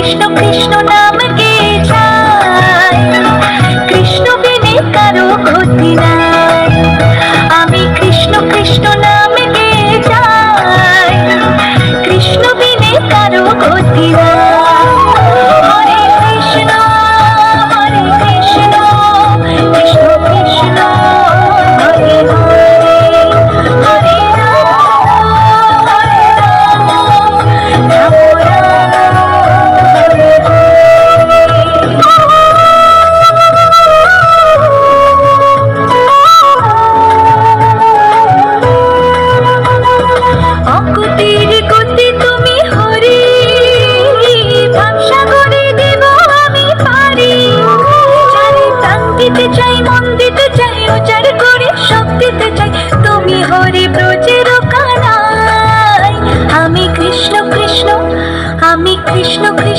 কৃষ্ণ কৃষ্ণ নাম গে যাই, কৃষ্ণ বিনে কারো গতি নাই। আমি কৃষ্ণ কৃষ্ণ নাম গে যাই, কৃষ্ণ বিনে কারো গতি নাই। হরে কৃষ্ণ হরে কৃষ্ণ, কৃষ্ণ কৃষ্ণ হরে হরে, হরে রাম হরে রাম, রাম রাম হরে অকুতির গতি তুমি হরি, ভাবসাগরে দেব আমি পারি। যারে প্রাণ দিতে চাই, মন দিতে চাই, উজাড় করে সব দিতে চাই, তুমি হরি ব্রজের কানাই। আমি কৃষ্ণ কৃষ্ণ, আমি কৃষ্ণ কৃষ্ণ।